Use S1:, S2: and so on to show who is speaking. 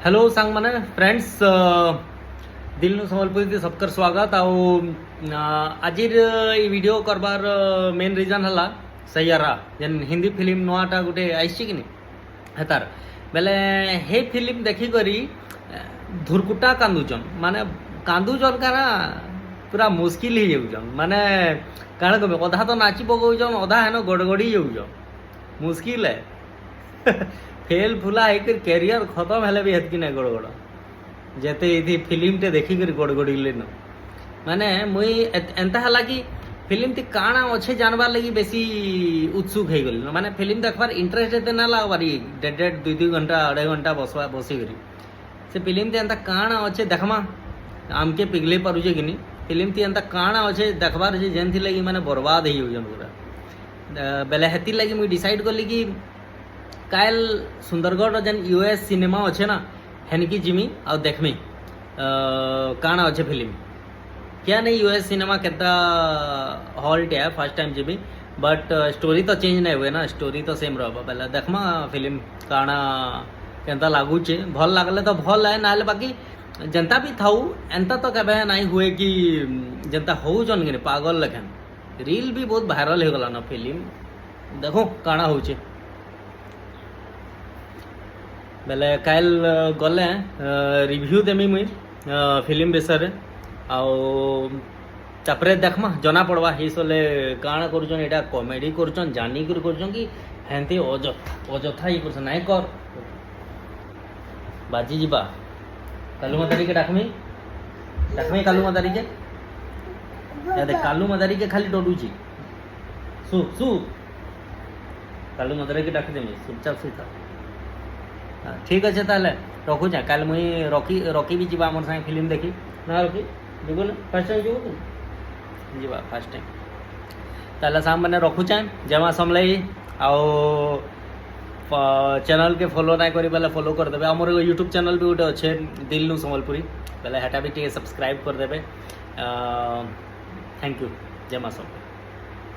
S1: Hello सांग माने friends दिल नु संबलपुरी सबकर स्वागत आज वीडियो करबार मेन रीजन हला सैयारा जेन हिंदी फिल्म नोआटा गुटे आइछि कि हेतार बेले हे फिल्म देखी करी धुरकुटा कांदुचन माने कांदुचन काना पूरा मुश्किल ही जाउचन माने काण कबे अधा तो नाची पकौचन अधा हेन गड़गड़ी जाउचन मुश्किल है फेल फुला एक कैरियर खत्म हेले भी हेतकी ना गड़गड़ जेते इथि फिल्म टे देखी कर गड़गड़ी लेन माने मुई एंता हला कि फिल्म ती काଣା अच्छे जानबार लगी बेसी उत्सुक हो गली माने फिल्म देखबार इंटरेस्ट एते ना लागबारी डेढ़ दुई दुई घंटा अढ़ाई घंटा बसी करी से फिल्म ती एंता काଣା अच्छे देखमा आमके पिघले पारुजे कि नहीं फिल्म ती एंता काଣା अच्छे देखबार जे जेन थी लगी माने बर्बाद ही हो पूरा बेले हेती लगी मुई डिसाइड करली कि काल सुंदरगढ़ जेन यूएस सिनेमा अच्छे ना हेनकी जिमी और देखमी काଣା अच्छे फिल्म क्या नहीं यूएस सिनेमा केता हॉल्ट है first time Jimmy but story तो चेंज नहीं हुए ना स्टोरी तो सेम रहा पहले देखमा फिल्म काଣା केंता लागुचे भल लागले तो भल है ना बाकी जनता भी थाऊ एंता तो कबे नहीं हुए कि जनता हो जन कि पागल लेखन रील भी बहुत वायरल हो गला ना फिल्म देखो काଣା होचे बेले काल गले रिव्यू देमी मुई फिल्म विषय तापर देखमा जना पड़वा ही सोले काଣା करुचन एटा कॉमेडी करुचन जानी कर करुचन कि हेंती अजथा ही करछन नाइ कर बाजी जीवा कालू मदारी के डाकमी कालू मदारी के याद कालू मदारी के खाली डोडुची सु कालू मदारी के डाक देमी चुपचाप सुता ठीक अच्छे ताले रखुचे काल मुई रकी भी जीवा आम सागे फिल्म देखी ना रखी जीव ना फास्ट टाइम जीव जीवा फास्ट टाइम ताले साम मैंने रखुचे जमा समलाई आओ चैनल के फॉलो ना करी पहले फॉलो कर देबे हमर यूट्यूब चैनल भी गोटे अच्छे दिल नु संबलपुरी पहले हेटा भी टे सब्सक्राइब कर देबे थैंक यू जमा सब।